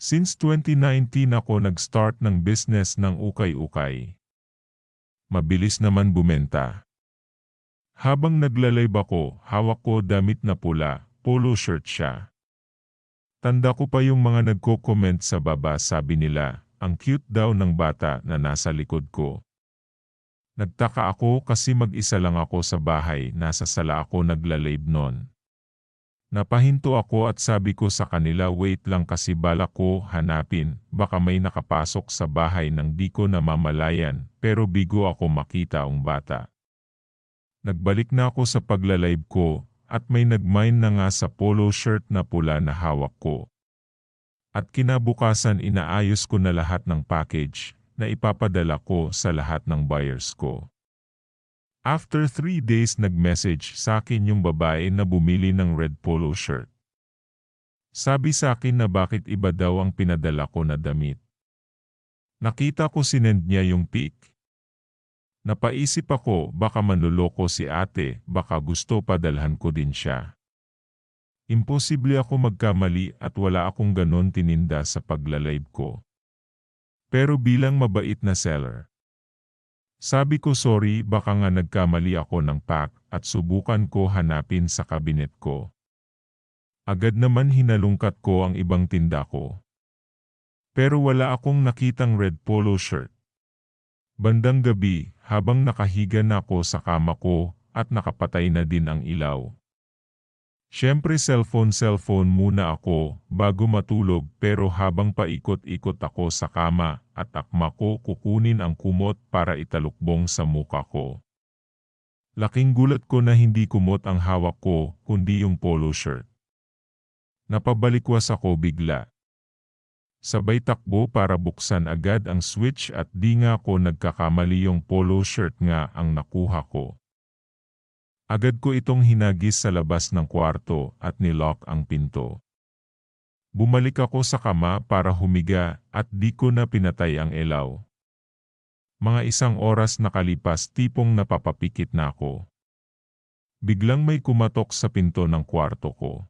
Since 2019 ako nag-start ng business ng ukay-ukay. Mabilis naman bumenta. Habang nagla-live ako, hawak ko damit na pula, polo shirt siya. Tanda ko pa yung mga nagko-comment sa baba, sabi nila, ang cute daw ng bata na nasa likod ko. Nagtaka ako kasi mag-isa lang ako sa bahay, nasa sala ako nagla-live noon. Napahinto ako at sabi ko sa kanila, wait lang kasi balak ko hanapin, baka may nakapasok sa bahay nang di ko namamalayan, pero bigo ako makita ang bata. Nagbalik na ako sa pagla-live ko, at may nag-mine na nga sa polo shirt na pula na hawak ko. At kinabukasan inaayos ko na lahat ng package, na ipapadala ko sa lahat ng buyers ko. After 3 days nag-message sa akin yung babae na bumili ng red polo shirt. Sabi sa akin na bakit iba daw ang pinadala ko na damit. Nakita ko sinend niya yung pic. Napaisip ako, baka manloloko si ate, baka gusto padalhan ko din siya. Imposible ako magkamali at wala akong ganon tininda sa pagla-live ko. Pero bilang mabait na seller, sabi ko sorry, baka nga nagkamali ako ng pack at subukan ko hanapin sa kabinet ko. Agad naman hinalungkat ko ang ibang tinda ko. Pero wala akong nakitang red polo shirt. Bandang gabi, habang nakahiga na ako sa kama ko at nakapatay na din ang ilaw. Siyempre cellphone muna ako bago matulog, pero habang paikot-ikot ako sa kama at akma ko kukunin ang kumot para italukbong sa muka ko. Laking gulat ko na hindi kumot ang hawak ko kundi yung polo shirt. Napabalikwas ako bigla. Sabay takbo para buksan agad ang switch at di nga ako nagkakamali, yung polo shirt nga ang nakuha ko. Agad ko itong hinagis sa labas ng kwarto at nilock ang pinto. Bumalik ako sa kama para humiga at di ko na pinatay ang ilaw. Mga 1 oras nakalipas, tipong napapapikit na ako. Biglang may kumatok sa pinto ng kwarto ko.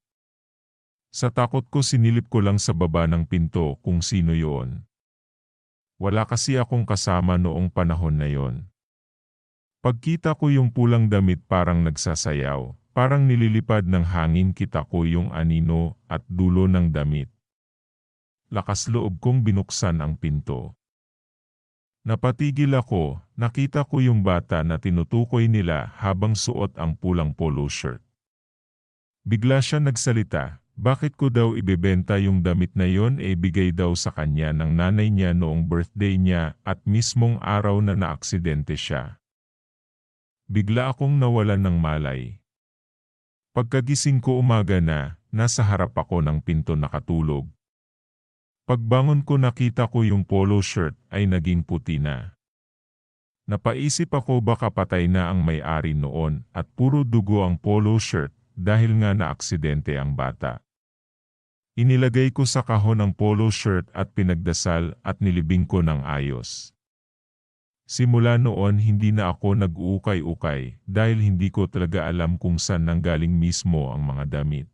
Sa takot ko sinilip ko lang sa baba ng pinto kung sino yun. Wala kasi akong kasama noong panahon na yon. Pagkita ko yung pulang damit parang nagsasayaw, parang nililipad ng hangin, kita ko yung anino at dulo ng damit. Lakas loob kong binuksan ang pinto. Napatigil ako, nakita ko yung bata na tinutukoy nila habang suot ang pulang polo shirt. Bigla siya nagsalita, bakit ko daw ibebenta yung damit na yon, bigay daw sa kanya ng nanay niya noong birthday niya at mismong araw na naaksidente siya. Bigla akong nawalan ng malay. Pagkagising ko umaga na, nasa harap ako ng pinto nakatulog. Pagbangon ko nakita ko yung polo shirt ay naging puti na. Napaisip ako baka patay na ang may-ari noon at puro dugo ang polo shirt dahil nga naaksidente ang bata. Inilagay ko sa kahon ang polo shirt at pinagdasal at nilibing ko ng ayos. Simula noon hindi na ako nag-uukay-ukay dahil hindi ko talaga alam kung saan nanggaling mismo ang mga damit.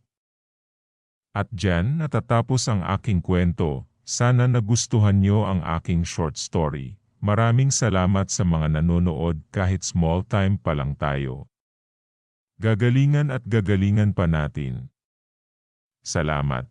At dyan natatapos ang aking kwento. Sana nagustuhan nyo ang aking short story. Maraming salamat sa mga nanonood kahit small time pa lang tayo. Gagalingan at gagalingan pa natin. Salamat.